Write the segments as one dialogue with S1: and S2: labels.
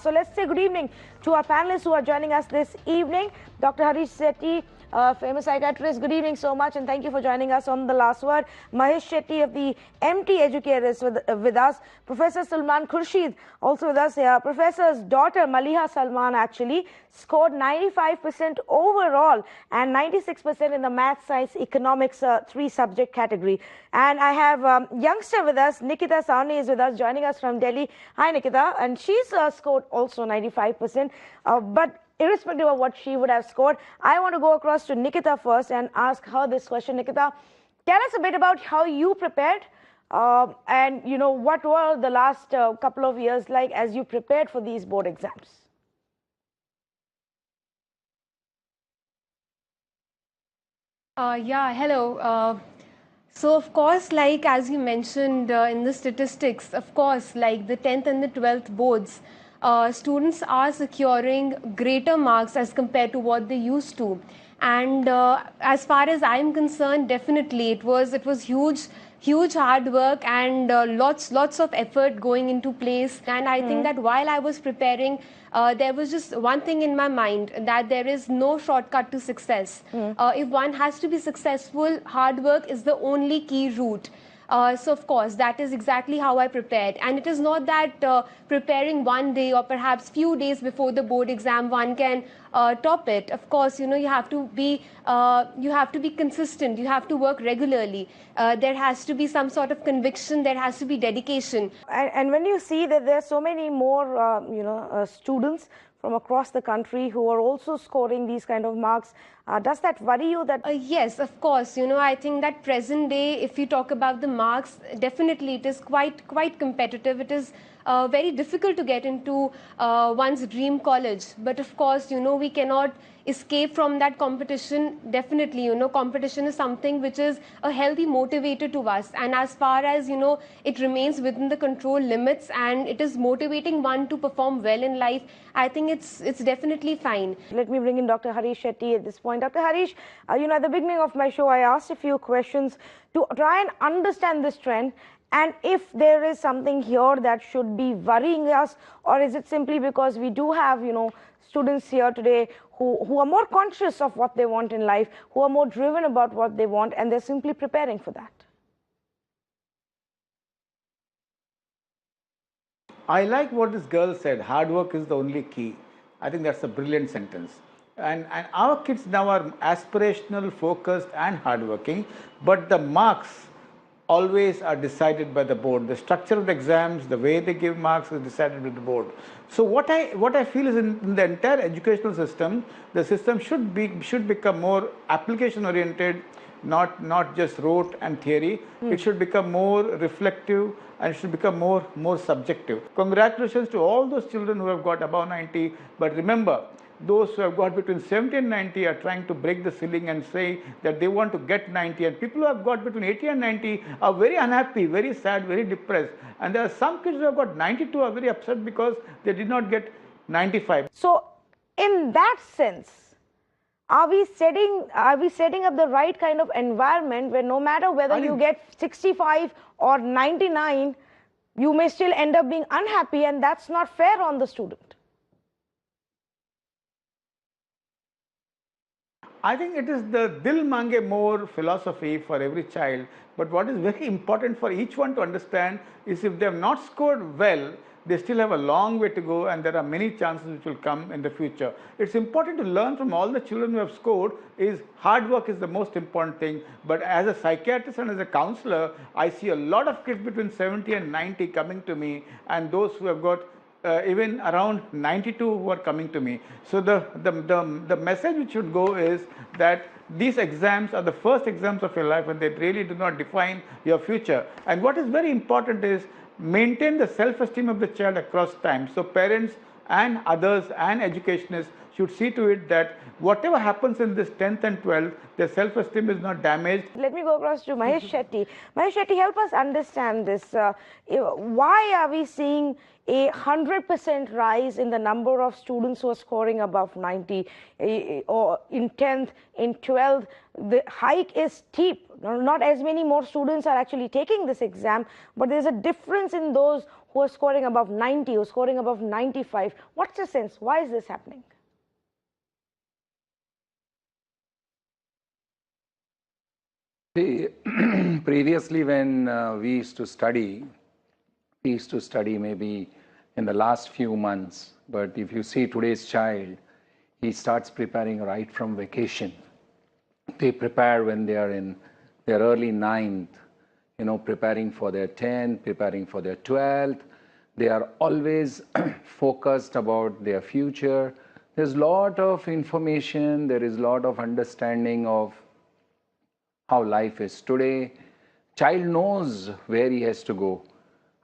S1: So let's say good evening to our panelists who are joining us this evening. Dr. Harish Shetty, famous psychiatrist, good evening so much and thank you for joining us on The Last Word. Mahesh Shetty of the MT Educator is with us. Professor Salman Khurshid also with us here. Professor's daughter Maliha Salman actually scored 95% overall and 96% in the math, science, economics 3-subject category. And I have youngster with us, Nikita Sawhney is with us, joining us from Delhi. Hi Nikita, and she's scored also 95%. But irrespective of what she would have scored, I want to go across to Nikita first and ask her this question. Nikita, tell us a bit about how you prepared and what were the last couple of years like as you prepared for these board exams.
S2: Hello. So of course, like as you mentioned in the statistics, of course, like the 10th and the 12th boards, students are securing greater marks as compared to what they used to. And as far as I'm concerned, definitely it was huge hard work and lots of effort going into place. And I think that while I was preparing, there was just one thing in my mind, that there is no shortcut to success. If one has to be successful, hard work is the only key route. So of course, that is exactly how I prepared. And it is not that preparing one day or perhaps few days before the board exam one can top it. Of course, you have to be consistent. You have to work regularly. There has to be some sort of conviction. There has to be dedication.
S1: And when you see that there are so many more, students from across the country who are also scoring these kind of marks, does that worry you? That
S2: yes, of course. I think that present day, if you talk about the marks, definitely it is quite competitive. It is very difficult to get into one's dream college. But of course, we cannot escape from that competition. Definitely, competition is something which is a healthy motivator to us. And as far as, it remains within the control limits and it is motivating one to perform well in life, I think it's definitely fine.
S1: Let me bring in Dr. Harish Shetty at this point. Dr. Harish, at the beginning of my show, I asked a few questions to try and understand this trend. And if there is something here that should be worrying us, or is it simply because we do have, students here today who are more conscious of what they want in life, who are more driven about what they want, and they're simply preparing for that?
S3: I like what this girl said, hard work is the only key. I think that's a brilliant sentence. And our kids now are aspirational, focused and hardworking, but the marks always are decided by the board. The structure of the exams, the way they give marks is decided by the board. So what I feel is in the entire educational system, the system should become more application oriented, not just rote and theory. It should become more reflective and it should become more subjective. Congratulations to all those children who have got above 90, but remember, those who have got between 70 and 90 are trying to break the ceiling and say that they want to get 90, and people who have got between 80 and 90 are very unhappy, very sad, very depressed. And there are some kids who have got 92 are very upset because they did not get 95.
S1: So in that sense, are we setting up the right kind of environment where no matter whether you get 65 or 99, you may still end up being unhappy, and that's not fair on the student?
S3: I think it is the Dil Mange More philosophy for every child. But what is very important for each one to understand is if they have not scored well, they still have a long way to go and there are many chances which will come in the future. It's important to learn from all the children who have scored is hard work is the most important thing. But as a psychiatrist and as a counselor, I see a lot of kids between 70 and 90 coming to me, and those who have got even around 92 who are coming to me. So the message which should go is that these exams are the first exams of your life and they really do not define your future. And what is very important is maintain the self-esteem of the child across time. So parents and others and educationists should see to it that whatever happens in this 10th and 12th, their self-esteem is not damaged.
S1: Let me go across to Mahesh Shetty. Mahesh Shetty, help us understand this. Why are we seeing a 100% rise in the number of students who are scoring above 90 or in 10th, in 12th? The hike is steep. Not as many more students are actually taking this exam, but there's a difference in those who are scoring above 90, who are scoring above 95. What's the sense? Why is this happening?
S4: See, previously when we used to study maybe in the last few months. But if you see today's child, he starts preparing right from vacation. They prepare when they are in their early ninth, preparing for their 10th, preparing for their 12th. They are always focused about their future. There's a lot of information, there is a lot of understanding of how life is today. Child knows where he has to go.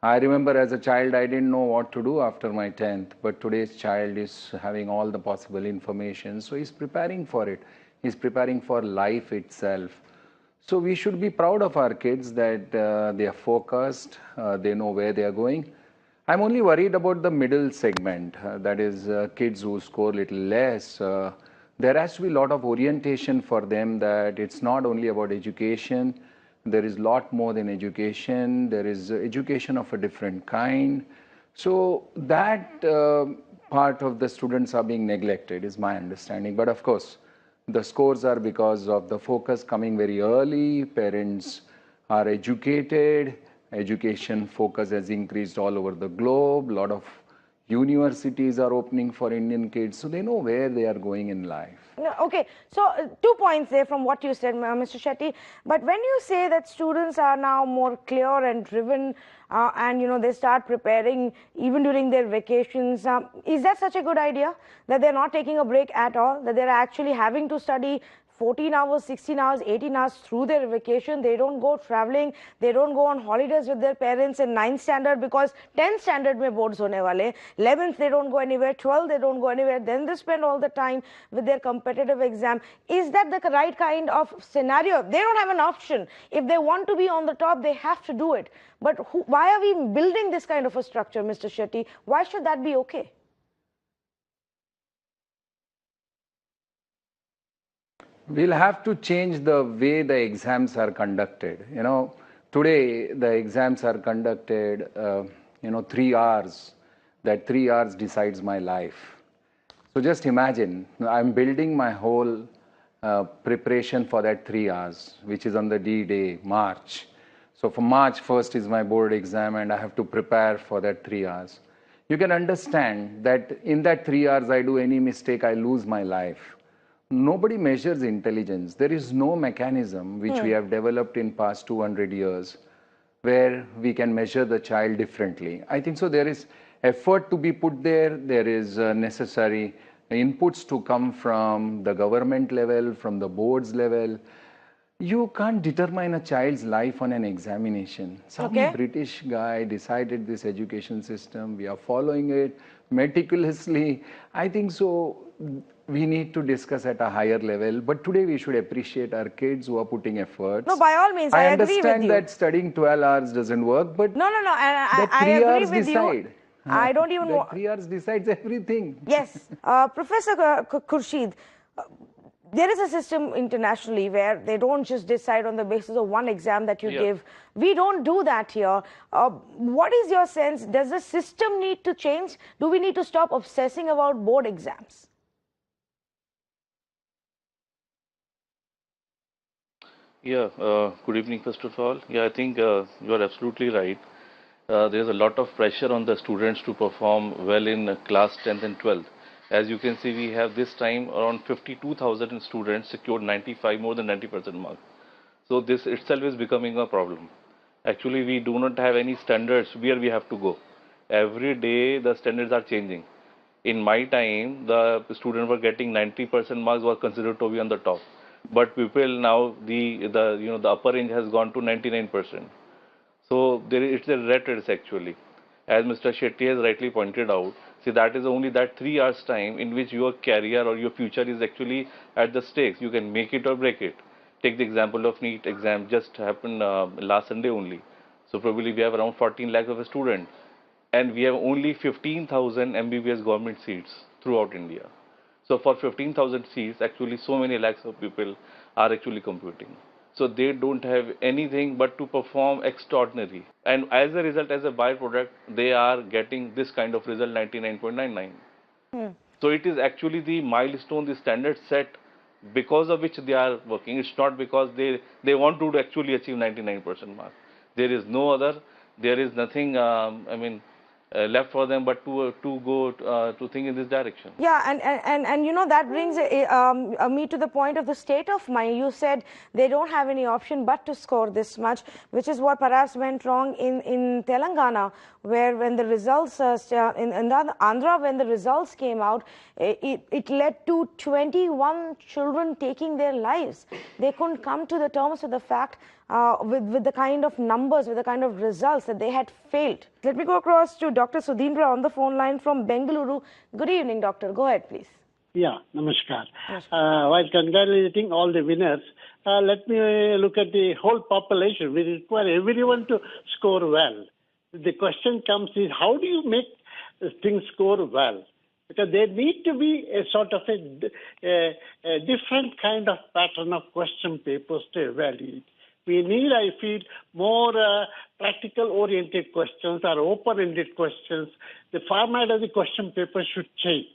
S4: I remember as a child, I didn't know what to do after my 10th, but today's child is having all the possible information, so he's preparing for it. He's preparing for life itself. So we should be proud of our kids that they are focused, they know where they are going. I'm only worried about the middle segment, that is kids who score little less. There has to be a lot of orientation for them, that it's not only about education. There is a lot more than education. There is education of a different kind. So that part of the students are being neglected, is my understanding. But of course, the scores are because of the focus coming very early. Parents are educated. Education focus has increased all over the globe. A lot of universities are opening for Indian kids, so they know where they are going in life.
S1: Okay, so 2 points there from what you said, Mr. Shetty. But when you say that students are now more clear and driven, and they start preparing even during their vacations, is that such a good idea, that they're not taking a break at all, that they're actually having to study 14 hours, 16 hours, 18 hours through their vacation? They don't go traveling, they don't go on holidays with their parents in 9th standard, because 10th standard mein boards hone wale, 11th they don't go anywhere, 12th they don't go anywhere, then they spend all the time with their competitive exam. Is that the right kind of scenario? They don't have an option. If they want to be on the top, they have to do it. But why are we building this kind of a structure, Mr. Shetty? Why should that be okay?
S4: We'll have to change the way the exams are conducted. Today the exams are conducted, 3 hours. That 3 hours decides my life. So just imagine, I'm building my whole preparation for that 3 hours, which is on the D-Day, March. So for March 1st is my board exam, and I have to prepare for that 3 hours. You can understand that in that 3 hours I do any mistake, I lose my life. Nobody measures intelligence. There is no mechanism which we have developed in past 200 years where we can measure the child differently. I think so there is effort to be put there. There is necessary inputs to come from the government level, from the boards level. You can't determine a child's life on an examination. Some British guy decided this education system. We are following it meticulously. I think so we need to discuss at a higher level. But today we should appreciate our kids who are putting efforts.
S1: No, by all means, I agree with you.
S4: I understand that studying 12 hours doesn't work, but
S1: no,
S4: I
S1: agree with
S4: decide.
S1: You. I don't even
S4: want... 3 hours decides everything.
S1: Yes. Professor Khurshid, there is a system internationally where they don't just decide on the basis of one exam that you give. We don't do that here. What is your sense? Does the system need to change? Do we need to stop obsessing about board exams?
S5: Yeah, good evening, first of all. Yeah, I think you are absolutely right. There's a lot of pressure on the students to perform well in class 10th and 12th. As you can see, we have this time around 52,000 students secured 95, more than 90% marks. So this itself is becoming a problem. Actually, we do not have any standards where we have to go. Every day, the standards are changing. In my time, the students were getting 90% marks was considered to be on the top. But people now, the upper range has gone to 99%. So it's a rat race actually. As Mr. Shetty has rightly pointed out, see that is only that 3 hours time in which your career or your future is actually at the stakes. You can make it or break it. Take the example of NEET exam, just happened last Sunday only. So probably we have around 14 lakhs of a student, and we have only 15,000 MBBS government seats throughout India. So for 15,000 seats, actually so many lakhs of people are actually computing. So they don't have anything but to perform extraordinary. And as a result, as a byproduct, they are getting this kind of result, 99.99. So it is actually the milestone, the standard set because of which they are working. It's not because they want to actually achieve 99% mark. There is no other, there is nothing, left for them but to go to think in this direction.
S1: Yeah, and you know, that brings me to the point of the state of mind. You said they don't have any option but to score this much, which is what perhaps went wrong in Telangana, where when the results, in Andhra, when the results came out, it led to 21 children taking their lives. They couldn't come to the terms with the fact with the kind of numbers, with the kind of results that they had failed. Let me go across to Dr. Sudhindra on the phone line from Bengaluru. Good evening, doctor. Go ahead, please.
S6: Yeah, namaskar. While congratulating all the winners, let me look at the whole population. We require everyone to score well. The question comes is, how do you make things score well? Because there need to be a sort of a different kind of pattern of question papers to evaluate. We need, I feel, more practical-oriented questions or open-ended questions. The format of the question paper should change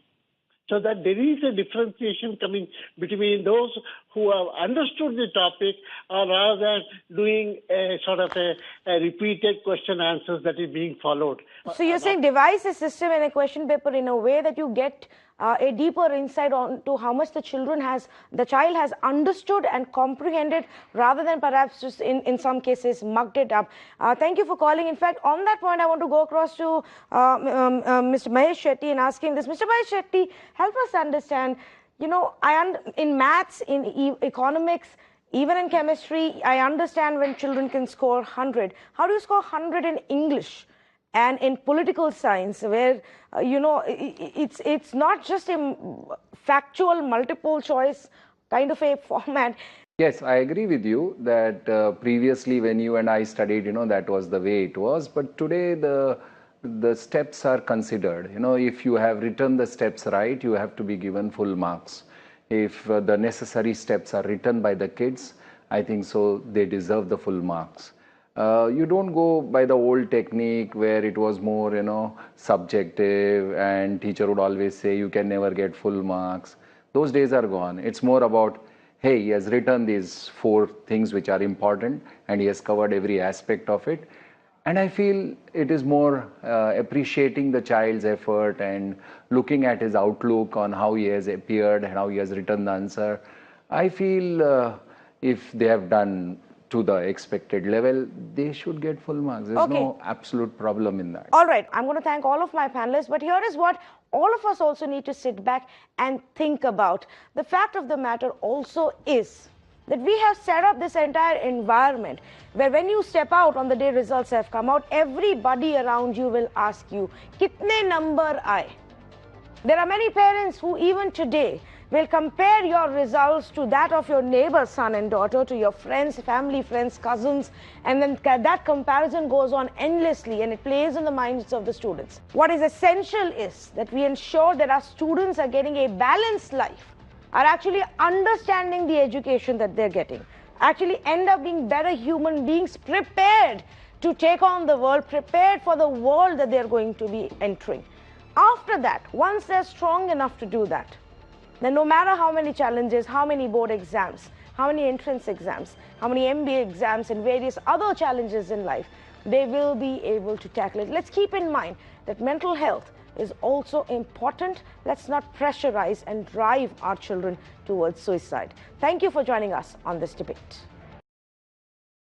S6: so that there is a differentiation coming between those who have understood the topic rather than doing a sort of a repeated question answers that is being followed.
S1: So you're saying devise a system in a question paper in a way that you get a deeper insight on to how much the child has understood and comprehended, rather than perhaps just in some cases mugged it up. Thank you for calling. In fact, on that point, I want to go across to Mr. Mahesh Shetty and asking this. Mr. Mahesh Shetty, help us understand, you know, in maths, in economics, even in chemistry, I understand when children can score 100. How do you score 100 in English? And in political science, where it's not just a factual multiple choice kind of a format.
S4: Yes, I agree with you that previously when you and I studied, that was the way it was. But today the steps are considered. If you have written the steps right, you have to be given full marks. If the necessary steps are written by the kids, I think so they deserve the full marks. You don't go by the old technique where it was more, subjective, and teacher would always say you can never get full marks. Those days are gone. It's more about, hey, he has written these 4 things which are important and he has covered every aspect of it. And I feel it is more appreciating the child's effort and looking at his outlook on how he has appeared and how he has written the answer. I feel if they have done to the expected level, they should get full marks. There's no absolute problem in that.
S1: All right, I'm going to thank all of my panelists, but here is what all of us also need to sit back and think about. The fact of the matter also is that we have set up this entire environment where when you step out on the day results have come out, everybody around you will ask you, "Kitne number aaye?" There are many parents who even today will compare your results to that of your neighbor's son and daughter, to your friends, family, friends, cousins, and then that comparison goes on endlessly and it plays in the minds of the students. What is essential is that we ensure that our students are getting a balanced life, are actually understanding the education that they're getting, actually end up being better human beings, prepared to take on the world, prepared for the world that they're going to be entering. After that, once they're strong enough to do that, then no matter how many challenges, how many board exams, how many entrance exams, how many MBA exams and various other challenges in life, they will be able to tackle it. Let's keep in mind that mental health is also important. Let's not pressurize and drive our children towards suicide. Thank you for joining us on this debate.